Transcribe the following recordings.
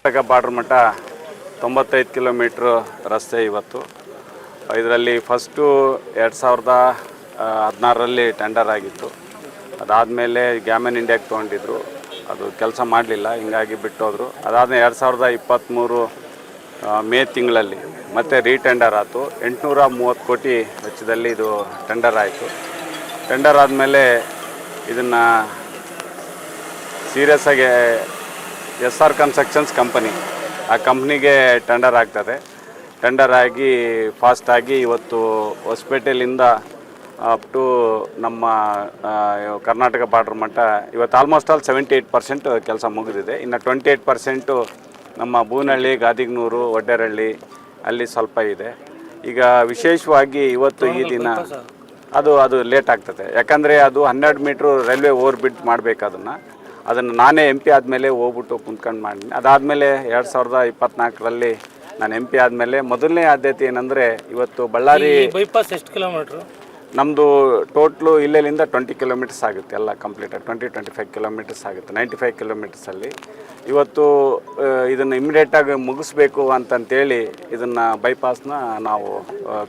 Border ಮಟ್ಟ 95 kilometre ರಸ್ತೆ ಇವತ್ತು. ಇದರಲ್ಲಿ ಫಸ್ಟು 2016ರಲ್ಲಿ ಟೆಂಡರ್ ಆಗಿತ್ತು. ಅದಾದಮೇಲೆ ಗ್ಯಾಮನ್ ಇಂಡಿಯಾಗೆ ತೊಗೊಂಡಿದ್ರು, ಅದು ಕೆಲಸ ಮಾಡಲಿಲ್ಲ, ಹಿಂಗಾಗಿ ಬಿಟ್ಟೋದ್ರು. ಅದಾದಮೇಲೆ 2023 ಮೇ ತಿಂಗಳಲ್ಲಿ ಮತ್ತೆ ರೀಟೆಂಡರ್ ಆಯಿತು. 830 ಕೋಟಿ ವೆಚ್ಚದಲ್ಲಿ ಇದು ಟೆಂಡರ್ ಆಯಿತು. ಟೆಂಡರ್ ಆದಮೇಲೆ ಇದನ್ನು ಸೀರಿಯಸ್ ಆಗಿ SR ಕನ್ಸ್ಟ್ರಕ್ಷನ್ಸ್ ಕಂಪನಿ, ಆ ಕಂಪ್ನಿಗೆ ಟೆಂಡರ್ ಆಗ್ತದೆ. ಟೆಂಡರ್ ಆಗಿ ಫಾಸ್ಟಾಗಿ ಇವತ್ತು ಹೊಸಪೇಟೆಯಿಂದ ಅಪ್ ಟು ನಮ್ಮ ಕರ್ನಾಟಕ ಬಾರ್ಡ್ರ್ ಮಟ್ಟ ಇವತ್ತು ಆಲ್ಮೋಸ್ಟ್ ಆಲ್ 78% ಕೆಲಸ ಮುಗಿದಿದೆ. ಇನ್ನು 28% ನಮ್ಮ ಬೂನಹಳ್ಳಿ, ಗಾದಿಗ್ನೂರು, ಒಡ್ಡೇರಹಳ್ಳಿ ಅಲ್ಲಿ ಸ್ವಲ್ಪ ಇದೆ. ಈಗ ವಿಶೇಷವಾಗಿ ಇವತ್ತು ಈ ದಿನ ಅದು ಲೇಟ್ ಆಗ್ತದೆ. ಯಾಕಂದರೆ ಅದು 12 ಮೀಟ್ರು ರೈಲ್ವೆ ಓವರ್ ಬ್ರಿಡ್ಜ್ ಮಾಡಬೇಕು. ಅದನ್ನು ನಾನೇ MP ಆದಮೇಲೆ ಹೋಗ್ಬಿಟ್ಟು ಕುಂತ್ಕೊಂಡು ಮಾಡಿದ್ದೀನಿ. ಅದಾದಮೇಲೆ 2024ರಲ್ಲಿ ನಾನು MP ಆದಮೇಲೆ ಮೊದಲನೇ ಆದ್ಯತೆ ಏನಂದರೆ ಇವತ್ತು ಬಳ್ಳಾರಿ ಬೈಪಾಸ್ ಎಷ್ಟು ಕಿಲೋಮೀಟ್ರು? ನಮ್ಮದು ಟೋಟ್ಲು ಇಲ್ಲಿಂದ 20 ಕಿಲೋಮೀಟರ್ಸ್ ಆಗುತ್ತೆ, ಎಲ್ಲ ಕಂಪ್ಲೀಟಾಗಿ 20-25 ಕಿಲೋಮೀಟರ್ಸ್ ಆಗುತ್ತೆ. 95 ಕಿಲೋಮೀಟರ್ಸಲ್ಲಿ ಇವತ್ತು ಇದನ್ನು ಇಮಿಡಿಯೇಟಾಗಿ ಮುಗಿಸ್ಬೇಕು ಅಂತಂತೇಳಿ ಇದನ್ನು ಬೈಪಾಸ್ನ ನಾವು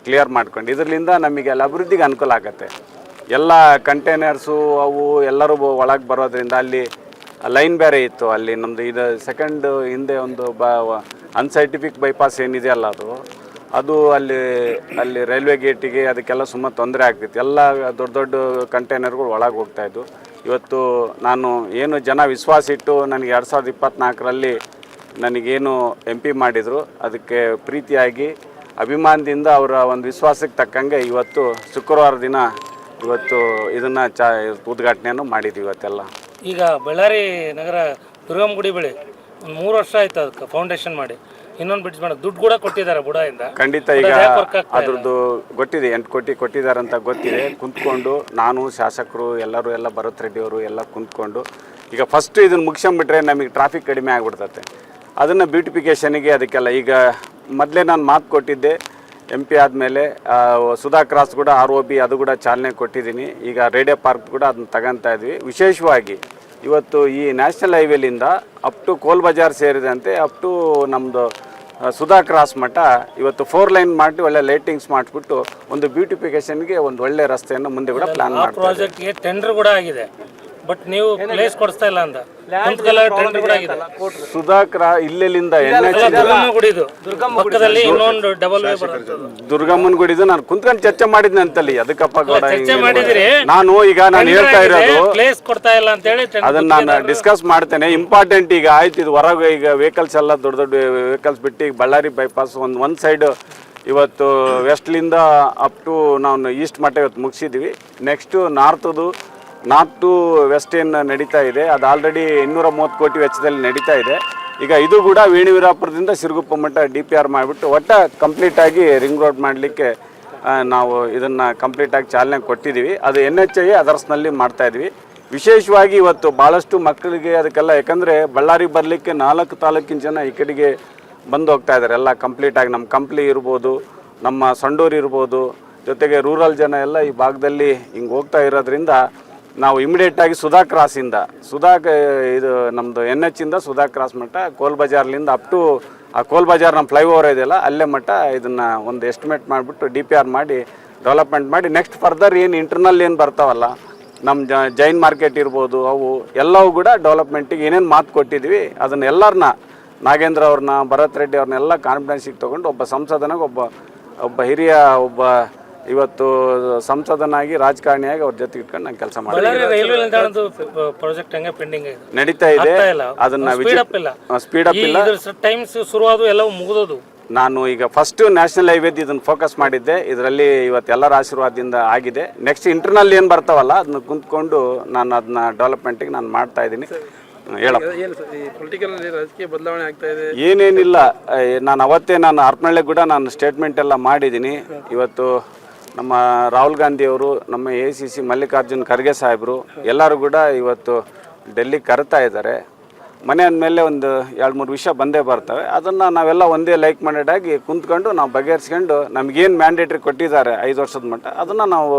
ಕ್ಲಿಯರ್ ಮಾಡ್ಕೊಂಡು ಇದರಿಂದ ನಮಗೆ ಅಲ್ಲಿ ಅಭಿವೃದ್ಧಿಗೆ ಅನುಕೂಲ ಆಗುತ್ತೆ. ಎಲ್ಲ ಕಂಟೈನರ್ಸು ಅವು ಎಲ್ಲರೂ ಒಳಗೆ ಬರೋದ್ರಿಂದ ಅಲ್ಲಿ ಲೈನ್ ಬೇರೆ ಇತ್ತು. ಅಲ್ಲಿ ನಮ್ಮದು ಇದು ಸೆಕೆಂಡ್ ಹಿಂದೆ ಒಂದು ಅನ್ಸೈಂಟಿಫಿಕ್ ಬೈಪಾಸ್ ಏನಿದೆಯಲ್ಲ ಅದು ಅಲ್ಲಿ ರೈಲ್ವೆ ಗೇಟಿಗೆ ಅದಕ್ಕೆಲ್ಲ ಸುಮ್ಮನೆ ತೊಂದರೆ ಆಗ್ತಿತ್ತು. ಎಲ್ಲ ದೊಡ್ಡ ದೊಡ್ಡ ಕಂಟೈನರ್ಗಳು ಒಳಗೆ ಹೋಗ್ತಾಯಿದ್ದು. ಇವತ್ತು ನಾನು ಏನು ಜನ ವಿಶ್ವಾಸ ಇಟ್ಟು ನನಗೆ 2024ರಲ್ಲಿ ನನಗೇನು MP ಮಾಡಿದರು, ಅದಕ್ಕೆ ಪ್ರೀತಿಯಾಗಿ ಅಭಿಮಾನದಿಂದ ಅವರ ಒಂದು ವಿಶ್ವಾಸಕ್ಕೆ ತಕ್ಕಂಗೆ ಇವತ್ತು ಶುಕ್ರವಾರ ದಿನ ಇವತ್ತು ಇದನ್ನು ಉದ್ಘಾಟನೆಯನ್ನು ಮಾಡಿದ್ವಿ ಇವತ್ತೆಲ್ಲ. ಈಗ ಬಳ್ಳಾರಿ ನಗರ ದುರ್ಗಮ್ಮ ಗುಡಿ ಬಳಿ ಒಂದು 3 ವರ್ಷ ಆಯ್ತು ಅದಕ್ಕೆ ಫೌಂಡೇಶನ್ ಮಾಡಿ, ಇನ್ನೊಂದು ಬ್ರಿಡ್ಜ್ ಮಾಡಿ ದುಡ್ಡು ಕೂಡ ಕೊಟ್ಟಿದ್ದಾರೆ ಬುಡಾಯಿಂದ. ಖಂಡಿತ ಈಗ ಅದ್ರದ್ದು ಗೊತ್ತಿದೆ, 8 ಕೋಟಿ ಕೊಟ್ಟಿದ್ದಾರೆ ಅಂತ ಗೊತ್ತಿದೆ. ಕುಂತ್ಕೊಂಡು ನಾನು, ಶಾಸಕರು ಎಲ್ಲ ಭರತ್ ರೆಡ್ಡಿ ಅವರು ಎಲ್ಲ ಕುಂತ್ಕೊಂಡು ಈಗ ಫಸ್ಟ್ ಇದನ್ನು ಮುಗಿಸ್ಕೊಂಬಿಟ್ರೆ ನಮಗೆ ಟ್ರಾಫಿಕ್ ಕಡಿಮೆ ಆಗಿಬಿಡ್ತತೆ. ಅದನ್ನು ಬ್ಯೂಟಿಫಿಕೇಷನಿಗೆ ಅದಕ್ಕೆಲ್ಲ ಈಗ ಮೊದಲೇ ನಾನು ಮಾತು ಕೊಟ್ಟಿದ್ದೆ. MP ಆದಮೇಲೆ ಸುಧಾ ಕ್ರಾಸ್ ಕೂಡ ROB ಅದು ಕೂಡ ಚಾಲನೆ ಕೊಟ್ಟಿದ್ದೀನಿ. ಈಗ ರೇಡಿಯೋ ಪಾರ್ಕ್ ಕೂಡ ಅದನ್ನ ತಗೊತಾ ಇದ್ವಿ. ವಿಶೇಷವಾಗಿ ಇವತ್ತು ಈ ನ್ಯಾಷನಲ್ ಹೈವೇಲಿಂದ ಅಪ್ ಟು ಕೋಲ್ ಬಜಾರ್ ಸೇರಿದಂತೆ ಅಪ್ ಟು ನಮ್ಮದು ಸುಧಾ ಕ್ರಾಸ್ ಮಟ್ಟ ಇವತ್ತು 4 ಲೈನ್ ಮಾಡಿ ಒಳ್ಳೆ ಲೈಟಿಂಗ್ಸ್ ಮಾಡಿಬಿಟ್ಟು ಒಂದು ಬ್ಯೂಟಿಫಿಕೇಷನ್ಗೆ ಒಂದು ಒಳ್ಳೆ ರಸ್ತೆಯನ್ನು ಮುಂದೆ ಕೂಡ ಪ್ಲಾನ್ ಮಾಡ್ತೀವಿ. ಪ್ರಾಜೆಕ್ಟ್ಗೆ ಟೆಂಡರ್ ಕೂಡ ಆಗಿದೆ, ಬಟ್ ನೀವು ಪ್ಲೇಸ್ ಕೊಡಿಸ್ತಾ ಇಲ್ಲ ಅಂತ ಟೆಂಡರ್ ಕೂಡ ಆಗಿದೆ. ಸುಧಾ ಕ್ರಾಸ್ ಇಲ್ಲಿಂದ ಪಕ್ಕದಲ್ಲಿ ಇನ್ನೊಂದು ಡಬಲ್ ವೇ ಬರುತ್ತೆ, ದುರ್ಗಮ್ಮನ ಗುಡಿದು ನಾನು ಕುಂತ್ಕೊಂಡು ಚರ್ಚೆ ಮಾಡಿದ್ನಿ ಅಂತಲ್ಲಿ. ಅದಕ್ಕಪ್ಪ ಗೌಡ ನಾನು ಹೇಳ್ತಾ ಇರೋದು ಪ್ಲೇಸ್ ಕೊಡ್ತಾ ಇಲ್ಲ ಅಂತ ಹೇಳಿ ಅದನ್ನ ನಾನು ಡಿಸ್ಕಸ್ ಮಾಡ್ತೇನೆ. ಇಂಪಾರ್ಟೆಂಟ್ ಈಗ ಆಯ್ತು, ಇದು ಹೊರಗೆ ಈಗ ವೆಹಿಕಲ್ಸ್ ಎಲ್ಲ ದೊಡ್ಡ ದೊಡ್ಡ ವೆಹಿಕಲ್ಸ್ ಬಿಟ್ಟು ಈಗ ಬಳ್ಳಾರಿ ಬೈಪಾಸ್ ಒಂದು ಸೈಡ್ ಇವತ್ತು ವೆಸ್ಟ್ಲಿಂದ ಅಪ್ ಟು ನಾವು ಈಸ್ಟ್ ಮಟ್ಟ ಇವತ್ತು ಮುಗಿಸಿದ್ವಿ. ನೆಕ್ಸ್ಟು ನಾರ್ತ್ ಟು ವೆಸ್ಟ್ ಏನು ನಡೀತಾ ಇದೆ, ಅದು ಆಲ್ರೆಡಿ 230 ಕೋಟಿ ವೆಚ್ಚದಲ್ಲಿ ನಡೀತಾ ಇದೆ. ಈಗ ಇದು ಕೂಡ ವೇಣಿವೀರಾಪುರದಿಂದ ಸಿರುಗುಪ್ಪ ಮಟ್ಟ DPR ಮಾಡಿಬಿಟ್ಟು ಕಂಪ್ಲೀಟಾಗಿ ರಿಂಗ್ ರೋಡ್ ಮಾಡಲಿಕ್ಕೆ ನಾವು ಇದನ್ನು ಕಂಪ್ಲೀಟಾಗಿ ಚಾಲನೆ ಕೊಟ್ಟಿದ್ದೀವಿ. ಅದು NHI ಅದರ್ಸ್ನಲ್ಲಿ ಮಾಡ್ತಾಯಿದ್ವಿ. ವಿಶೇಷವಾಗಿ ಇವತ್ತು ಭಾಳಷ್ಟು ಮಕ್ಕಳಿಗೆ ಅದಕ್ಕೆಲ್ಲ, ಯಾಕಂದರೆ ಬಳ್ಳಾರಿಗೆ ಬರಲಿಕ್ಕೆ 4 ತಾಲೂಕಿನ ಜನ ಈ ಕಡೆಗೆ ಬಂದು ಹೋಗ್ತಾ ಇದ್ದಾರೆ. ಎಲ್ಲ ಕಂಪ್ಲೀಟಾಗಿ ನಮ್ಮ ಕಂಪ್ಲಿ ಇರ್ಬೋದು, ನಮ್ಮ ಸಂಡೂರು ಇರ್ಬೋದು, ಜೊತೆಗೆ ರೂರಲ್ ಜನ ಎಲ್ಲ ಈ ಭಾಗದಲ್ಲಿ ಹಿಂಗೆ ಹೋಗ್ತಾ ಇರೋದ್ರಿಂದ ನಾವು ಇಮಿಡಿಯೇಟಾಗಿ ಸುಧಾ ಕ್ರಾಸಿಂದ ಇದು ನಮ್ಮದು NHಯಿಂದ ಸುಧಾ ಕ್ರಾಸ್ ಮಟ್ಟ ಕೋಲ್ ಬಜಾರ್ಲಿಂದ ಅಪ್ ಟು ಆ ಕೋಲ್ ಬಜಾರ್ ನಮ್ಮ ಫ್ಲೈಓವರ್ ಇದೆಯಲ್ಲ ಅಲ್ಲೇ ಮಟ್ಟ ಇದನ್ನು ಒಂದು ಎಸ್ಟಿಮೇಟ್ ಮಾಡಿಬಿಟ್ಟು DPR ಮಾಡಿ ಡೆವಲಪ್ಮೆಂಟ್ ಮಾಡಿ ನೆಕ್ಸ್ಟ್ ಫರ್ದರ್ ಏನು ಇಂಟರ್ನಲ್ ಏನು ಬರ್ತಾವಲ್ಲ ನಮ್ಮ ಜೈನ್ ಮಾರ್ಕೆಟ್ ಇರ್ಬೋದು, ಅವು ಎಲ್ಲವೂ ಕೂಡ ಡೆವಲಪ್ಮೆಂಟಿಗೆ ಏನೇನು ಮಾತು ಕೊಟ್ಟಿದ್ವಿ ಅದನ್ನು ಎಲ್ಲರನ್ನ ನಾಗೇಂದ್ರ ಅವ್ರನ್ನ, ಭರತ್ ರೆಡ್ಡಿ ಅವ್ರನ್ನೆಲ್ಲ ಕಾನ್ಫಿಡೆನ್ಸಿಗೆ ತೊಗೊಂಡು ಒಬ್ಬ ಸಂಸದನಾಗ ಒಬ್ಬ ಹಿರಿಯ ಇವತ್ತು ಸಂಸದನಾಗಿ ರಾಜಕಾರಣಿಯಾಗಿ ಅವ್ರ ಜೊತೆ ಇಟ್ಕೊಂಡು ನಾನು ಕೆಲಸ ಮಾಡಿ ನಡೀತಾ ಇದೆ. ಅದನ್ನ ಸ್ಪೀಡ್ ಅಪ್ ಇಲ್ಲ, ನಾನು ಈಗ ಫಸ್ಟ್ ನ್ಯಾಷನಲ್ ಹೈವೇದ್ ಇದನ್ನು ಫೋಕಸ್ ಮಾಡಿದ್ದೆ. ಇದರಲ್ಲಿ ಇವತ್ತು ಎಲ್ಲರ ಆಶೀರ್ವಾದದಿಂದ ಆಗಿದೆ. ನೆಕ್ಸ್ಟ್ ಇಂಟರ್ನಲ್ ಏನು ಬರ್ತಾವಲ್ಲ ಅದನ್ನ ಕುಂತ್ಕೊಂಡು ನಾನು ಅದನ್ನ ಡೆವಲಪ್ಮೆಂಟಿಗೆ ನಾನು ಮಾಡ್ತಾ ಇದ್ದೀನಿ. ಏನೇನಿಲ್ಲ, ನಾನು ಅವತ್ತೇ ಹರಪನಹಳ್ಳಿ ಕೂಡ ನಾನು ಸ್ಟೇಟ್ಮೆಂಟ್ ಎಲ್ಲ ಮಾಡಿದ್ದೀನಿ. ಇವತ್ತು ನಮ್ಮ ರಾಹುಲ್ ಗಾಂಧಿಯವರು, ನಮ್ಮ ACC ಮಲ್ಲಿಕಾರ್ಜುನ್ ಖರ್ಗೆ ಸಾಹೇಬರು ಎಲ್ಲರೂ ಕೂಡ ಇವತ್ತು ಡೆಲ್ಲಿಗೆ ಕರೆತಾ ಇದ್ದಾರೆ. ಮನೆ ಅಂದಮೇಲೆ ಒಂದು 2-3 ವಿಷಯ ಬಂದೇ ಬರ್ತವೆ. ಅದನ್ನು ನಾವೆಲ್ಲ ಒಂದೇ ಲೈಕ್ ಮೈಂಡೆಡ್ ಆಗಿ ಕುಂತ್ಕೊಂಡು ನಾವು ಬಗೆಹರಿಸ್ಕೊಂಡು ನಮಗೇನು ಮ್ಯಾಂಡೇಟ್ರಿ ಕೊಟ್ಟಿದ್ದಾರೆ 5 ವರ್ಷದ ಮಟ್ಟ ಅದನ್ನು ನಾವು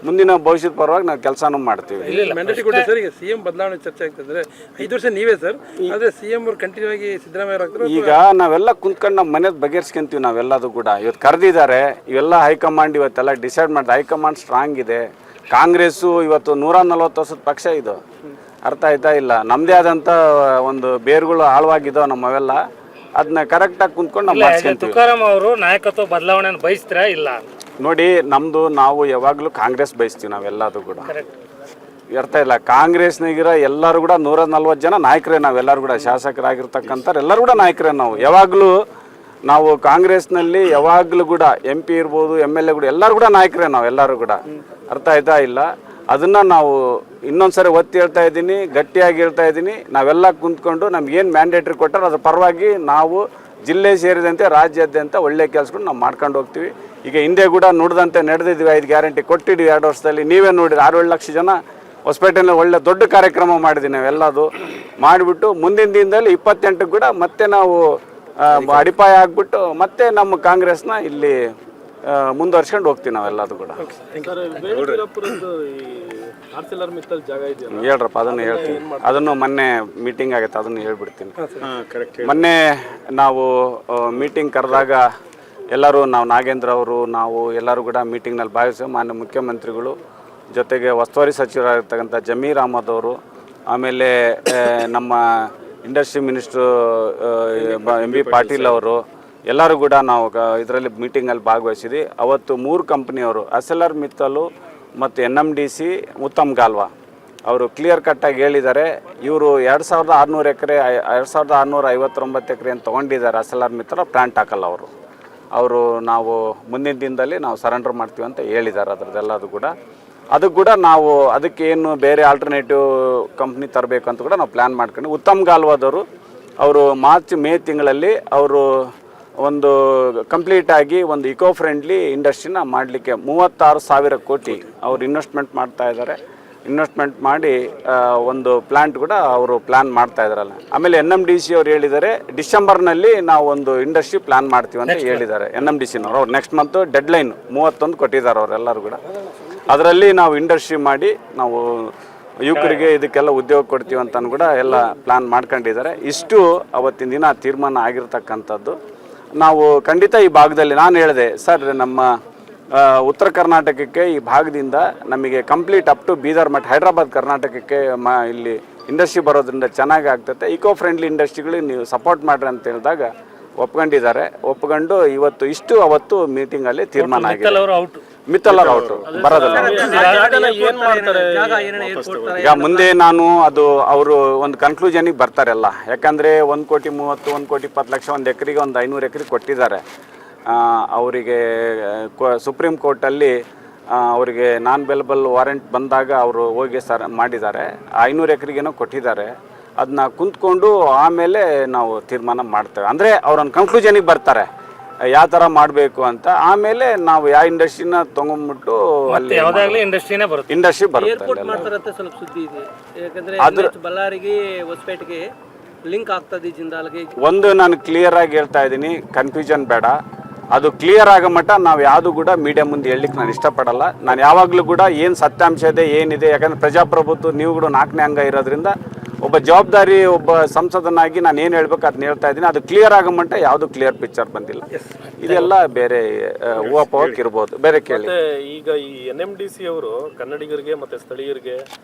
ಮುಂದಿನ ಭವಿಷ್ಯದ ಪರವಾಗಿ ನಾವು ಕೆಲಸನೂ ಮಾಡ್ತೀವಿ. ಮ್ಯಾಂಡೇಟ್ ಕೊಟ್ಟೆ ಸರ್. ಈಗ ಸಿಎಂ ಬದಲಾವಣೆ ಚರ್ಚೆ ಆಗ್ತದೆ. 5 ವರ್ಷ ನೀವೇ ಸರ್, ಆದರೆ ಸಿಎಂ ಅವರು ಕಂಟಿನ್ಯೂ ಆಗಿ ಸಿದ್ದರಾಮಯ್ಯ ಆಗ್ತಾರೆ. ಈಗ ನಾವೆಲ್ಲ ಕುಂತ್ಕೊಂಡು ನಮ್ಮ ಮನೇದು ಬಗೆಹರಿಸ್ಕೊಂತೀವಿ ನಾವೆಲ್ಲದು ಕೂಡ. ಇವತ್ತು ಕರೆದಿದ್ದಾರೆ, ಇವೆಲ್ಲ ಹೈಕಮಾಂಡ್ ಇವತ್ತೆಲ್ಲ ಡಿಸೈಡ್ ಮಾಡಿದೆ. ಹೈಕಮಾಂಡ್ ಸ್ಟ್ರಾಂಗ್ ಇದೆ. ಕಾಂಗ್ರೆಸ್ಸು ಇವತ್ತು 140 ವರ್ಷದ ಪಕ್ಷ ಇದು, ಅರ್ಥ ಆಯ್ತಾ ಇಲ್ಲ. ನಮ್ಮದೇ ಆದಂಥ ಒಂದು ಬೇರುಗಳು ಆಳವಾಗಿದ್ದಾವೆ ನಮ್ಮವೆಲ್ಲ. ಅದನ್ನ ಕರೆಕ್ಟಾಗಿ ಕುಂತ್ಕೊಂಡು ನಾವು ಮಾಡ್ಸ್ಕೊಂತೀವಿ. ತುಕಾರಾಮ್ ಅವರು ನಾಯಕತ್ವ ಬದಲಾವಣೆಯನ್ನು ಬಯಸ್ತೀರಾ ಇಲ್ಲ? ನೋಡಿ, ನಾವು ಯಾವಾಗಲೂ ಕಾಂಗ್ರೆಸ್ ಬಯಸ್ತೀವಿ ನಾವೆಲ್ಲದು ಕೂಡ, ಅರ್ಥ ಇಲ್ಲ. ಕಾಂಗ್ರೆಸ್ನಾಗಿರೋ ಎಲ್ಲರೂ ಕೂಡ 140 ಜನ ನಾಯಕರೇ ನಾವೆಲ್ಲರೂ ಕೂಡ, ಶಾಸಕರಾಗಿರ್ತಕ್ಕಂಥವ್ರು ಎಲ್ಲರೂ ಕೂಡ ನಾಯಕರೇ. ಯಾವಾಗಲೂ ನಾವು ಕಾಂಗ್ರೆಸ್ನಲ್ಲಿ ಯಾವಾಗಲೂ ಕೂಡ MP ಇರ್ಬೋದು, MLA ಕೂಡ ಎಲ್ಲರೂ ಕೂಡ ನಾಯಕರೇ ನಾವೆಲ್ಲರೂ ಕೂಡ, ಅರ್ಥ ಆಯ್ತಾ ಇಲ್ಲ. ಅದನ್ನು ನಾವು ಇನ್ನೊಂದ್ಸರಿ ಒತ್ತಿ ಹೇಳ್ತಾ ಇದ್ದೀನಿ, ಗಟ್ಟಿಯಾಗಿ ಹೇಳ್ತಾ ಇದ್ದೀನಿ. ನಾವೆಲ್ಲ ಕುಂತ್ಕೊಂಡು ನಮ್ಗೇನು ಮ್ಯಾಂಡೇಟ್ರಿ ಕೊಟ್ಟಾರೆ ಅದ್ರ ಪರವಾಗಿ ನಾವು ಜಿಲ್ಲೆ ಸೇರಿದಂತೆ ರಾಜ್ಯಾದ್ಯಂತ ಒಳ್ಳೆ ಕೆಲಸಗಳು ನಾವು ಮಾಡ್ಕೊಂಡು ಹೋಗ್ತೀವಿ. ಈಗ ಹಿಂದೆ ಕೂಡ ನುಡಿದಂತೆ ನಡೆದಿದ್ವಿ, 5 ಗ್ಯಾರಂಟಿ ಕೊಟ್ಟಿದ್ವಿ 2 ವರ್ಷದಲ್ಲಿ. ನೀವೇ ನೋಡಿರಿ, 6-7 ಲಕ್ಷ ಜನ ಹೊಸಪೇಟೆಯಲ್ಲಿ ಒಳ್ಳೆ ದೊಡ್ಡ ಕಾರ್ಯಕ್ರಮ ಮಾಡಿದ್ವಿ ನಾವೆಲ್ಲದು ಮಾಡಿಬಿಟ್ಟು. ಮುಂದಿನ ದಿನದಲ್ಲಿ 28 ಕೂಡ ಮತ್ತೆ ನಾವು ಅಡಿಪಾಯ ಆಗ್ಬಿಟ್ಟು ಮತ್ತೆ ನಮ್ಮ ಕಾಂಗ್ರೆಸ್ನ ಇಲ್ಲಿ ಮುಂದುವರ್ಸ್ಕೊಂಡು ಹೋಗ್ತೀವಿ ನಾವೆಲ್ಲದು ಕೂಡ. ಹೇಳ್ರಪ್ಪ, ಅದನ್ನು ಹೇಳ್ತೀನಿ. ಅದನ್ನು ಮೊನ್ನೆ ಮೀಟಿಂಗ್ ಆಗೈತೆ, ಅದನ್ನು ಹೇಳ್ಬಿಡ್ತೀನಿ. ಮೊನ್ನೆ ನಾವು ಮೀಟಿಂಗ್ ಕರೆದಾಗ ಎಲ್ಲರೂ, ನಾಗೇಂದ್ರ ಅವರು, ನಾವು ಎಲ್ಲರೂ ಕೂಡ ಮೀಟಿಂಗ್ನಲ್ಲಿ ಭಾಗವಹಿಸಿ, ಮಾನ್ಯ ಮುಖ್ಯಮಂತ್ರಿಗಳು ಜೊತೆಗೆ ಉಸ್ತುವಾರಿ ಸಚಿವರಾಗಿರ್ತಕ್ಕಂಥ ಜಮೀರ್ ಅಹಮದ್ ಅವರು, ಆಮೇಲೆ ನಮ್ಮ ಇಂಡಸ್ಟ್ರಿ ಮಿನಿಸ್ಟ್ರು MB ಪಾಟೀಲ್ ಅವರು, ಎಲ್ಲರೂ ಕೂಡ ನಾವು ಇದರಲ್ಲಿ ಮೀಟಿಂಗಲ್ಲಿ ಭಾಗವಹಿಸಿದ್ವಿ. ಅವತ್ತು 3 ಕಂಪ್ನಿಯವರು, SLR ಮಿತ್ತಲು ಮತ್ತು NMDC ಉತ್ತಮ್ ಗಾಲ್ವಾ ಅವರು ಕ್ಲಿಯರ್ ಕಟ್ಟಾಗಿ ಹೇಳಿದ್ದಾರೆ. ಇವರು 2600 ಎಕರೆ 2659 ಎಕರೆ ಅಂತ ತೊಗೊಂಡಿದ್ದಾರೆ. SLR ಮಿತ್ತಲು ಪ್ಲಾಂಟ್ ಹಾಕಲ್ಲ ಅವರು ನಾವು ಮುಂದಿನ ದಿನದಲ್ಲಿ ನಾವು ಸರೆಂಡರ್ ಮಾಡ್ತೀವಿ ಅಂತ ಹೇಳಿದ್ದಾರೆ. ಅದರದ್ದೆಲ್ಲದು ಕೂಡ ಅದು ಕೂಡ ನಾವು ಅದಕ್ಕೆ ಏನು ಬೇರೆ ಆಲ್ಟರ್ನೇಟಿವ್ ಕಂಪ್ನಿ ತರಬೇಕು ಅಂತ ಕೂಡ ನಾವು ಪ್ಲ್ಯಾನ್ ಮಾಡ್ಕೊಂಡು, ಉತ್ತಮ್ ಗಾಲ್ವಾದವರು ಅವರು ಮೇ ತಿಂಗಳಲ್ಲಿ ಅವರು ಒಂದು ಕಂಪ್ಲೀಟಾಗಿ ಒಂದು ಇಕೋ ಫ್ರೆಂಡ್ಲಿ ಇಂಡಸ್ಟ್ರಿನ ಮಾಡಲಿಕ್ಕೆ 36,000 ಕೋಟಿ ಅವರು ಇನ್ವೆಸ್ಟ್ಮೆಂಟ್ ಮಾಡ್ತಾ ಇದ್ದಾರೆ. ಇನ್ವೆಸ್ಟ್ಮೆಂಟ್ ಮಾಡಿ ಒಂದು ಪ್ಲ್ಯಾಂಟ್ ಕೂಡ ಅವರು ಪ್ಲ್ಯಾನ್ ಮಾಡ್ತಾ ಇದ್ದಾರಲ್ಲ. ಆಮೇಲೆ NMDC ಅವ್ರು ಹೇಳಿದ್ದಾರೆ ಡಿಸೆಂಬರ್ನಲ್ಲಿ ನಾವು ಒಂದು ಇಂಡಸ್ಟ್ರಿ ಪ್ಲ್ಯಾನ್ ಮಾಡ್ತೀವಿ ಅಂತ ಹೇಳಿದ್ದಾರೆ. NMDCನವರು ಅವ್ರು ನೆಕ್ಸ್ಟ್ ಮಂತು ಡೆಡ್ಲೈನ್ 31 ಕೊಟ್ಟಿದ್ದಾರೆ ಅವರೆಲ್ಲರೂ ಕೂಡ. ಅದರಲ್ಲಿ ನಾವು ಇಂಡಸ್ಟ್ರಿ ಮಾಡಿ ನಾವು ಯುವಕರಿಗೆ ಇದಕ್ಕೆಲ್ಲ ಉದ್ಯೋಗ ಕೊಡ್ತೀವಿ ಅಂತ ಕೂಡ ಎಲ್ಲ ಪ್ಲ್ಯಾನ್ ಮಾಡ್ಕೊಂಡಿದ್ದಾರೆ. ಇಷ್ಟು ಅವತ್ತಿನ ದಿನ ತೀರ್ಮಾನ ಆಗಿರ್ತಕ್ಕಂಥದ್ದು. ನಾವು ಖಂಡಿತ ಈ ಭಾಗದಲ್ಲಿ ನಾನು ಹೇಳಿದೆ ಸರ್, ನಮ್ಮ ಉತ್ತರ ಕರ್ನಾಟಕಕ್ಕೆ ಈ ಭಾಗದಿಂದ ನಮಗೆ ಕಂಪ್ಲೀಟ್ ಅಪ್ ಟು ಬೀದರ್ ಮಟ್ಟ ಹೈದ್ರಾಬಾದ್ ಕರ್ನಾಟಕಕ್ಕೆ ಇಲ್ಲಿ ಇಂಡಸ್ಟ್ರಿ ಬರೋದ್ರಿಂದ ಚೆನ್ನಾಗಿ ಆಗ್ತದೆ. ಇಕೋ ಫ್ರೆಂಡ್ಲಿ ಇಂಡಸ್ಟ್ರಿಗಳಿಗೆ ನೀವು ಸಪೋರ್ಟ್ ಮಾಡ್ರಿ ಅಂತ ಹೇಳಿದಾಗ ಒಪ್ಕೊಂಡಿದ್ದಾರೆ. ಒಪ್ಕೊಂಡು ಇವತ್ತು ಅವತ್ತು ಮೀಟಿಂಗಲ್ಲಿ ತೀರ್ಮಾನ ಆಗಿದೆ. ಮಿತ್ತಲ್ ಅವರು ಔಟು ಬರೋದಿಲ್ಲ. ಈಗ ಮುಂದೆ ನಾನು ಅವರು ಒಂದು ಕನ್ಕ್ಲೂಷನಿಗೆ ಬರ್ತಾರಲ್ಲ. ಯಾಕಂದರೆ 1,30,00,000 1,20,00,000 ಒಂದು ಎಕರೆಗೆ ಒಂದು 500 ಎಕರೆ ಕೊಟ್ಟಿದ್ದಾರೆ ಅವರಿಗೆ. ಸುಪ್ರೀಂ ಕೋರ್ಟಲ್ಲಿ ಅವರಿಗೆ ನಾನ್ ಬೆಲಬಲ್ ವಾರೆಂಟ್ ಬಂದಾಗ ಅವರು ಹೋಗಿ ಮಾಡಿದ್ದಾರೆ. 500 ಎಕರೆಗೇನೋ ಕೊಟ್ಟಿದ್ದಾರೆ. ಅದನ್ನ ಕುಂತ್ಕೊಂಡು ಆಮೇಲೆ ನಾವು ತೀರ್ಮಾನ ಮಾಡ್ತೇವೆ. ಅಂದರೆ ಅವರೊಂದು ಕನ್ಕ್ಲೂಷನಿಗೆ ಬರ್ತಾರೆ ಯಾವ ಥರ ಮಾಡಬೇಕು ಅಂತ. ಆಮೇಲೆ ನಾವು ಯಾವ ಇಂಡಸ್ಟ್ರಿನ ತೊಗೊಂಡ್ಬಿಟ್ಟು ಅಲ್ಲಿ ಇಂಡಸ್ಟ್ರಿ ಬರುತ್ತೆ. ಸ್ವಲ್ಪ ಸುದ್ದಿ ಇದೆ, ಯಾಕಂದ್ರೆ ಬಳ್ಳಾರಿಗೆ ಹೊಸಪೇಟೆಗೆ ಲಿಂಕ್ ಆಗ್ತದೆ ಜಿಂದಾಲ್ಗೆ. ಒಂದು ನಾನು ಕ್ಲಿಯರ್ ಆಗಿ ಹೇಳ್ತಾ ಇದ್ದೀನಿ, ಕನ್ಫ್ಯೂಷನ್ ಬೇಡ. ಅದು ಕ್ಲಿಯರ್ ಆಗೋ ಮಟ್ಟ ನಾವು ಯಾವುದು ಕೂಡ ಮೀಡಿಯಾ ಮುಂದೆ ಹೇಳಲಿಕ್ಕೆ ನಾನು ಇಷ್ಟಪಡಲ್ಲ. ನಾನು ಯಾವಾಗಲೂ ಕೂಡ ಏನು ಸತ್ಯಾಂಶ ಇದೆ ಏನಿದೆ, ಯಾಕಂದರೆ ಪ್ರಜಾಪ್ರಭುತ್ವ ನೀವು ಕೂಡ 4ನೇ ಅಂಗ ಇರೋದ್ರಿಂದ ಒಬ್ಬ ಜವಾಬ್ದಾರಿ ಒಬ್ಬ ಸಂಸದನಾಗಿ ನಾನು ಏನು ಹೇಳ್ಬೇಕು ಅದನ್ನ ಹೇಳ್ತಾ ಇದ್ದೀನಿ. ಅದು ಕ್ಲಿಯರ್ ಆಗೋ ಮಟ್ಟ ಯಾವುದು ಕ್ಲಿಯರ್ ಪಿಕ್ಚರ್ ಬಂದಿಲ್ಲ. ಇದೆಲ್ಲ ಬೇರೆ ಹೂವಪೋಕ್ ಇರ್ಬೋದು, ಬೇರೆ ಕೇಳಿ. ಈಗ ಈ NMDC ಅವರು ಕನ್ನಡಿಗರಿಗೆ ಮತ್ತೆ ಸ್ಥಳೀಯರಿಗೆ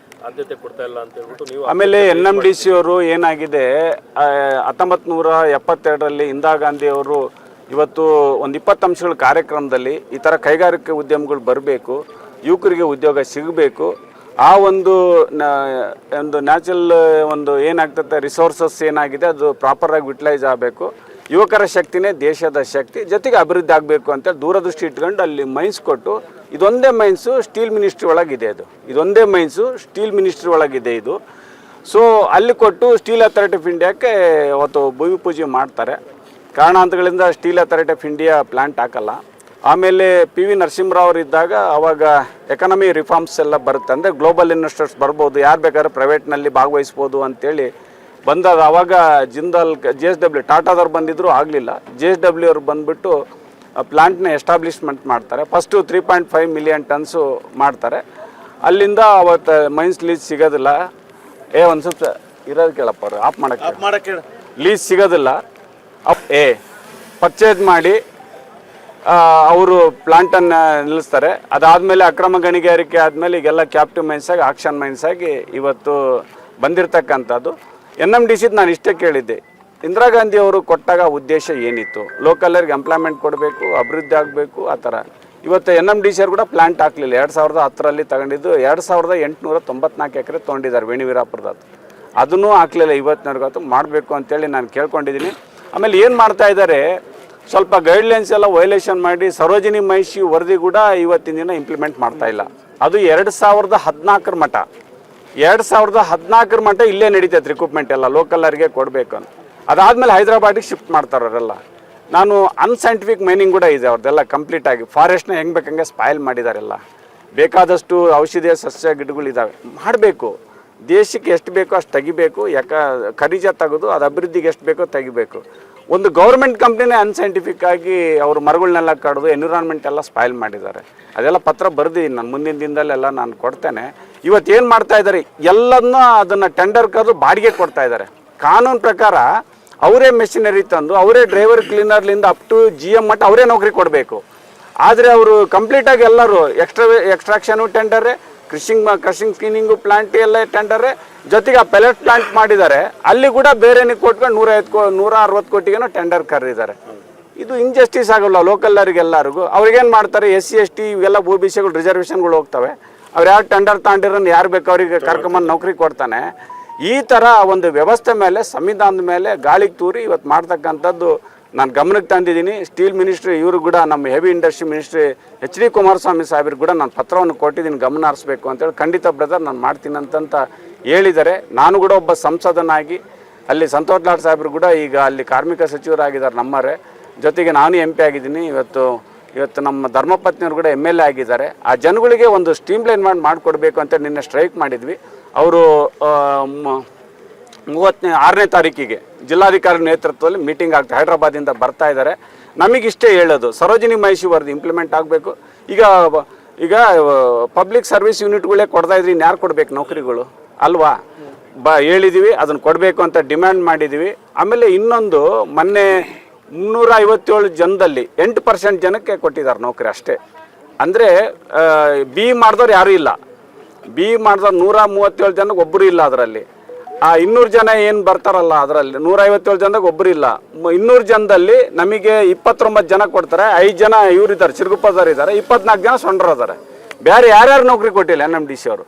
ಆದ್ಯತೆ ಕೊಡ್ತಾ ಇಲ್ಲ ಅಂತ ಹೇಳ್ಬಿಟ್ಟು ನೀವು. ಆಮೇಲೆ NMDC ಅವರು ಏನಾಗಿದೆ, 1972ರಲ್ಲಿ ಇಂದಿರಾ ಗಾಂಧಿ ಅವರು ಇವತ್ತು ಒಂದು 20 ಅಂಶಗಳ ಕಾರ್ಯಕ್ರಮದಲ್ಲಿ ಈ ಥರ ಕೈಗಾರಿಕೆ ಉದ್ಯಮಗಳು ಬರಬೇಕು, ಯುವಕರಿಗೆ ಉದ್ಯೋಗ ಸಿಗಬೇಕು, ಆ ಒಂದು ನ್ಯಾಚುರಲ್ ಒಂದು ಏನಾಗ್ತದೆ ರಿಸೋರ್ಸಸ್ ಏನಾಗಿದೆ ಅದು ಪ್ರಾಪರಾಗಿ ಯುಟಿಲೈಸ್ ಆಗಬೇಕು, ಯುವಕರ ಶಕ್ತಿನೇ ದೇಶದ ಶಕ್ತಿ, ಜೊತೆಗೆ ಅಭಿವೃದ್ಧಿ ಆಗಬೇಕು ಅಂತ ದೂರದೃಷ್ಟಿ ಇಟ್ಕೊಂಡು ಅಲ್ಲಿ ಮೈನ್ಸ್ ಕೊಟ್ಟು, ಇದೊಂದೇ ಮೈನ್ಸು ಸ್ಟೀಲ್ ಮಿನಿಸ್ಟ್ರಿ ಒಳಗಿದೆ, ಇದೊಂದೇ ಮೈನ್ಸು ಸ್ಟೀಲ್ ಮಿನಿಸ್ಟ್ರಿ ಒಳಗಿದೆ ಇದು. ಸೊ ಅಲ್ಲಿ ಕೊಟ್ಟು ಸ್ಟೀಲ್ ಅಥಾರಿಟಿ ಆಫ್ ಇಂಡಿಯಾಕ್ಕೆ ಅವತ್ತು ಭೂಮಿ ಪೂಜೆ ಮಾಡ್ತಾರೆ. ಕಾರಣಾಂತರಗಳಿಂದ steel authority of India plant ಹಾಕಲ್ಲ. ಆಮೇಲೆ PV ನರಸಿಂಹರಾವ್ ಅವರು ಇದ್ದಾಗ ಅವಾಗ ಎಕಾನಮಿ ರಿಫಾರ್ಮ್ಸ್ ಎಲ್ಲ ಬರುತ್ತೆ, ಅಂದರೆ ಗ್ಲೋಬಲ್ ಇನ್ವೆಸ್ಟರ್ಸ್ ಬರ್ಬೋದು, ಯಾರು ಬೇಕಾದ್ರೆ ಪ್ರೈವೇಟ್ನಲ್ಲಿ ಭಾಗವಹಿಸ್ಬೋದು ಅಂತೇಳಿ ಬಂದಾಗ ಅವಾಗ ಜಿಂದಾಲ್ JSW ಟಾಟಾದವ್ರು ಬಂದಿದ್ರು ಆಗಲಿಲ್ಲ. JSW ಅವ್ರು ಬಂದುಬಿಟ್ಟು ಪ್ಲಾಂಟ್ನ ಎಸ್ಟಾಬ್ಲಿಷ್ಮೆಂಟ್ ಮಾಡ್ತಾರೆ. ಫಸ್ಟು 3.5 ಮಿಲಿಯನ್ ಟನ್ಸು ಮಾಡ್ತಾರೆ. ಅಲ್ಲಿಂದ ಅವತ್ತು ಮೈನ್ಸ್ ಲೀಸ್ ಸಿಗೋದಿಲ್ಲ. ಒಂದು ಸ್ವಲ್ಪ ಇರೋದು ಕೇಳಪ್ಪ, ಅವರು ಆಫ್ ಮಾಡೋಕ್ಕೆ ಲೀಸ್ ಸಿಗೋದಿಲ್ಲ. ಪರ್ಚೇಸ್ ಮಾಡಿ ಅವರು ಪ್ಲಾಂಟನ್ನು ನಿಲ್ಲಿಸ್ತಾರೆ. ಅದಾದಮೇಲೆ ಅಕ್ರಮ ಗಣಿಗಾರಿಕೆ ಆದಮೇಲೆ ಈಗೆಲ್ಲ ಕ್ಯಾಪ್ಟಿವ್ ಮೈನ್ಸ್ ಆಗಿ ಆಕ್ಷನ್ ಮೈನ್ಸ್ ಆಗಿ ಇವತ್ತು ಬಂದಿರತಕ್ಕಂಥದ್ದು. NMDC ನಾನು ಇಷ್ಟೇ ಕೇಳಿದ್ದೆ, ಇಂದಿರಾ ಗಾಂಧಿ ಅವರು ಕೊಟ್ಟಾಗ ಉದ್ದೇಶ ಏನಿತ್ತು? ಲೋಕಲರಿಗೆ ಎಂಪ್ಲಾಯ್ಮೆಂಟ್ ಕೊಡಬೇಕು, ಅಭಿವೃದ್ಧಿ ಆಗಬೇಕು, ಆ ಥರ. ಇವತ್ತು NMDC ಅವ್ರು ಕೂಡ ಪ್ಲಾಂಟ್ ಹಾಕಲಿಲ್ಲ. 2010ರಲ್ಲಿ ತಗೊಂಡಿದ್ದು 2894 ಎಕರೆ ತೊಗೊಂಡಿದ್ದಾರೆ ವೇಣಿವೀರಾಪುರದದ್ದು. ಅದನ್ನೂ ಹಾಕಲಿಲ್ಲ. ಇವತ್ತಿನವರೆಗೂ ಮಾಡಬೇಕು ಅಂತೇಳಿ ನಾನು ಕೇಳ್ಕೊಂಡಿದ್ದೀನಿ. ಆಮೇಲೆ ಏನು ಮಾಡ್ತಾ ಇದ್ದಾರೆ, ಸ್ವಲ್ಪ ಗೈಡ್ಲೈನ್ಸ್ ಎಲ್ಲ ವೈಲೇಷನ್ ಮಾಡಿ ಸರೋಜಿನಿ ಮಹಿಷಿ ವರದಿ ಕೂಡ ಇವತ್ತಿನ ದಿನ ಇಂಪ್ಲಿಮೆಂಟ್ ಮಾಡ್ತಾ ಇಲ್ಲ. ಅದು 2014 ಮಟ್ಟ 2014 ಮಟ್ಟ ಇಲ್ಲೇ ನಡೀತೈತೆ ರಿಕ್ರೂಟ್ಮೆಂಟ್ ಎಲ್ಲ ಲೋಕಲರಿಗೆ ಕೊಡಬೇಕು ಅಂತ. ಅದಾದಮೇಲೆ ಹೈದರಾಬಾದಿಗೆ ಶಿಫ್ಟ್ ಮಾಡ್ತಾರೆ ಅವರೆಲ್ಲ. ನಾನು ಅನ್ಸೈಂಟಿಫಿಕ್ ಮೈನಿಂಗ್ ಕೂಡ ಇದೆ ಅವ್ರದ್ದೆಲ್ಲ ಕಂಪ್ಲೀಟ್ ಆಗಿ. ಫಾರೆಸ್ಟ್ನ ಹೆಂಗೆ ಬೇಕಂಗೆ ಸ್ಪಾಯ್ಲ್ ಮಾಡಿದಾರೆಲ್ಲ. ಬೇಕಾದಷ್ಟು ಔಷಧೀಯ ಸಸ್ಯ ಗಿಡಗಳಿದ್ದಾವೆ. ಮಾಡಬೇಕು, ದೇಶಕ್ಕೆ ಎಷ್ಟು ಬೇಕೋ ಅಷ್ಟು ತೆಗಿಬೇಕು. ಖನಿಜ ತೆಗೆದು ಅದು ಅಭಿವೃದ್ಧಿಗೆ ಎಷ್ಟು ಬೇಕೋ ತೆಗಿಬೇಕು. ಒಂದು ಗೌರ್ಮೆಂಟ್ ಕಂಪ್ನಿನೇ ಅನ್ಸೈಂಟಿಫಿಕ್ ಆಗಿ ಅವರು ಮರಗಳನ್ನೆಲ್ಲ ಕಡಿದು ಎನ್ವಿರಾನ್ಮೆಂಟ್ ಎಲ್ಲ ಸ್ಪಾಯ್ಲ್ ಮಾಡಿದ್ದಾರೆ. ಅದೆಲ್ಲ ಪತ್ರ ಬರೆದಿದ್ದೀನಿ ನಾನು, ಮುಂದಿನ ದಿನದಲ್ಲೆಲ್ಲ ನಾನು ಕೊಡ್ತೇನೆ. ಇವತ್ತೇನು ಮಾಡ್ತಾ ಇದ್ದಾರೆ, ಎಲ್ಲದನ್ನ ಅದನ್ನು ಟೆಂಡರ್ ಕರೆದು ಬಾಡಿಗೆ ಕೊಡ್ತಾ ಇದ್ದಾರೆ. ಕಾನೂನು ಪ್ರಕಾರ ಅವರೇ ಮೆಷಿನರಿ ತಂದು ಅವರೇ ಡ್ರೈವರ್ ಕ್ಲೀನರ್ಲಿಂದ ಅಪ್ ಟು GM ಮಟ್ಟ ಅವರೇ ನೌಕರಿ ಕೊಡಬೇಕು. ಆದರೆ ಅವರು ಕಂಪ್ಲೀಟಾಗಿ ಎಲ್ಲರೂ ಎಕ್ಸ್ಟ್ರಾಕ್ಷನು ಟೆಂಡರೇ, ಕ್ರಷಿಂಗ್ ಕ್ಲೀನಿಂಗು ಪ್ಲಾಂಟ್ ಎಲ್ಲ ಟೆಂಡರೇ, ಜೊತೆಗೆ ಆ ಪೆಲೆಟ್ ಪ್ಲಾಂಟ್ ಮಾಡಿದ್ದಾರೆ. ಅಲ್ಲಿ ಕೂಡ ಬೇರೆನಿಗೆ ಕೊಟ್ಕೊಂಡು 160 ಕೋಟಿಗೇನೋ ಟೆಂಡರ್ ಕರೆದಿದ್ದಾರೆ. ಇದು ಇಂಜಸ್ಟಿಸ್ ಆಗೋಲ್ಲ ಲೋಕಲ್ಲರಿಗೆಲ್ಲರಿಗೂ. ಅವ್ರಿಗೇನು ಮಾಡ್ತಾರೆ, SC ST ಇವೆಲ್ಲ OBCಗಳು ರಿಸರ್ವೇಷನ್ಗಳು ಹೋಗ್ತವೆ. ಅವ್ರು ಯಾರು ಟೆಂಡರ್ ತಗೊಂಡಿರೋನು ಯಾರು ಬೇಕು ಅವರಿಗೆ ಕರ್ಕೊಂಬಂದು ನೌಕರಿ ಕೊಡ್ತಾನೆ. ಈ ಥರ ಒಂದು ವ್ಯವಸ್ಥೆ ಮೇಲೆ, ಸಂವಿಧಾನದ ಮೇಲೆ ಗಾಳಿಗೆ ತೂರಿ ಇವತ್ತು ಮಾಡ್ತಕ್ಕಂಥದ್ದು ನಾನು ಗಮನಕ್ಕೆ ತಂದಿದ್ದೀನಿ. ಸ್ಟೀಲ್ ಮಿನಿಸ್ಟ್ರಿ ಇವರು ಕೂಡ, ನಮ್ಮ heavy industry ministry HD Kumaraswamy ಸಾಹೇಬ್ರಿಗೆ ಕೂಡ ನಾನು ಪತ್ರವನ್ನು ಕೊಟ್ಟಿದ್ದೀನಿ, ಗಮನ ಹರಿಸ್ಬೇಕು ಅಂತೇಳಿ. ಖಂಡಿತ ಬ್ರದರ್ ನಾನು ಮಾಡ್ತೀನಿ ಅಂತಂತ ಹೇಳಿದ್ದಾರೆ. ನಾನು ಕೂಡ ಒಬ್ಬ ಸಂಸದನಾಗಿ ಅಲ್ಲಿ ಸಂತೋಷ್ ಲಾಡ್ ಸಾಹೇಬ್ರು ಕೂಡ ಈಗ ಅಲ್ಲಿ ಕಾರ್ಮಿಕ ಸಚಿವರಾಗಿದ್ದಾರೆ ನಮ್ಮರೇ. ಜೊತೆಗೆ ನಾನು MP ಆಗಿದ್ದೀನಿ. ಇವತ್ತು ನಮ್ಮ ಧರ್ಮಪತ್ನಿಯವರು ಕೂಡ MLA ಆಗಿದ್ದಾರೆ. ಆ ಜನಗಳಿಗೆ ಒಂದು ಸ್ಟ್ರೀಮ್ ಲೈನ್ ಮಾಡಿಕೊಡ್ಬೇಕು ಅಂತ ನಿನ್ನೆ ಸ್ಟ್ರೈಕ್ ಮಾಡಿದ್ವಿ. ಅವರು 6ನೇ ತಾರೀಕಿಗೆ ಜಿಲ್ಲಾಧಿಕಾರಿ ನೇತೃತ್ವದಲ್ಲಿ ಮೀಟಿಂಗ್ ಆಗ್ತದೆ, ಹೈದರಾಬಾದಿಂದ ಬರ್ತಾ ಇದ್ದಾರೆ. ನಮಗಿಷ್ಟೇ ಹೇಳೋದು, ಸರೋಜಿನಿ ಮಹಿಷಿ ವರದಿ ಇಂಪ್ಲಿಮೆಂಟ್ ಆಗಬೇಕು. ಈಗ ಪಬ್ಲಿಕ್ ಸರ್ವಿಸ್ ಯೂನಿಟ್ಗಳೇ ಕೊಡ್ತಾ ಇದ್ರಿ, ಇನ್ಯಾರು ಕೊಡ್ಬೇಕು ನೌಕರಿಗಳು ಅಲ್ವಾ? ಹೇಳಿದ್ದೀವಿ, ಅದನ್ನು ಕೊಡಬೇಕು ಅಂತ ಡಿಮ್ಯಾಂಡ್ ಮಾಡಿದ್ದೀವಿ. ಆಮೇಲೆ ಇನ್ನೊಂದು, ಮೊನ್ನೆ 357 ಜನದಲ್ಲಿ 8% ಜನಕ್ಕೆ ಕೊಟ್ಟಿದ್ದಾರೆ ನೌಕರಿ ಅಷ್ಟೇ. ಅಂದರೆ BE ಮಾಡಿದವ್ರು ಯಾರೂ ಇಲ್ಲ. BE ಮಾಡಿದವ್ರು 137 ಜನಕ್ಕೆ ಒಬ್ಬರು ಇಲ್ಲ. ಅದರಲ್ಲಿ ಆ 200 ಜನ ಏನು ಬರ್ತಾರಲ್ಲ, ಅದರಲ್ಲಿ 157 ಜನದಾಗ ಒಬ್ಬರು ಇಲ್ಲ. 200 ಜನದಲ್ಲಿ ನಮಗೆ 29 ಜನ ಕೊಡ್ತಾರೆ. 5 ಜನ ಇವರಿದ್ದಾರೆ, ಚಿರುಗುಪ್ಪದವ್ರು ಇದ್ದಾರೆ, 24 ಜನ ಸೊಂಡ್ರು ಇದ್ದಾರೆ. ಬೇರೆ ಯಾರ್ಯಾರು ನೌಕರಿ ಕೊಟ್ಟಿಲ್ಲ NMDC ಅವರು.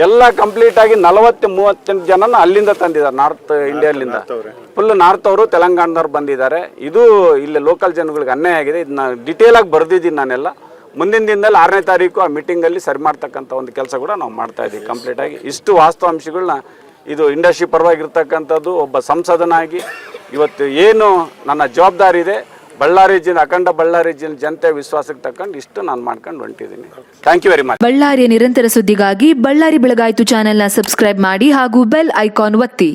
ಎಲ್ಲ ಕಂಪ್ಲೀಟಾಗಿ 40-38 ಜನನ ಅಲ್ಲಿಂದ ತಂದಿದ್ದಾರೆ, ನಾರ್ತ್ ಇಂಡಿಯಾಲಿಂದ. ಫುಲ್ ನಾರ್ತ್ ಅವರು, ತೆಲಂಗಾಣದವ್ರು ಬಂದಿದ್ದಾರೆ. ಇದು ಇಲ್ಲಿ ಲೋಕಲ್ ಜನಗಳಿಗೆ ಅನ್ಯಾಯ ಆಗಿದೆ. ಇದನ್ನ ಡಿಟೇಲಾಗಿ ಬರೆದಿದ್ದೀನಿ ನಾನೆಲ್ಲ. ಮುಂದಿನ ದಿನದಲ್ಲಿ 6ನೇ ತಾರೀಕು ಆ ಮೀಟಿಂಗಲ್ಲಿ ಸರಿ ಮಾಡ್ತಕ್ಕಂಥ ಒಂದು ಕೆಲಸ ಕೂಡ ನಾವು ಮಾಡ್ತಾ ಇದ್ದೀವಿ ಕಂಪ್ಲೀಟಾಗಿ. ಇಷ್ಟು ವಾಸ್ತವಾಂಶಗಳನ್ನ ಇದು ಇಂಡಸ್ಟ್ರಿ ಪರವಾಗಿರ್ತಕ್ಕಂಥದ್ದು. ಒಬ್ಬ ಸಂಸದನಾಗಿ ಇವತ್ತು ಏನು ನನ್ನ ಜವಾಬ್ದಾರಿ ಇದೆ, ಅಖಂಡ ಬಳ್ಳಾರಿ ಜಿಲ್ಲೆ ಜನತೆ ವಿಶ್ವಾಸಕ್ಕೆ ತಕ್ಕಂಡು ಇಷ್ಟು ನಾನು ಮಾಡ್ಕೊಂಡು ಹೊಂಟಿದ್ದೀನಿ. Thank you very much. ಬಳ್ಳಾರಿಯ ನಿರಂತರ ಸುದ್ದಿಗಾಗಿ ಬಳ್ಳಾರಿ ಬೆಳಗಾಯಿತು ಚಾನೆಲ್ನ ಸಬ್ಸ್ಕ್ರೈಬ್ ಮಾಡಿ ಹಾಗೂ ಬೆಲ್ ಐಕಾನ್ ಒತ್ತಿ.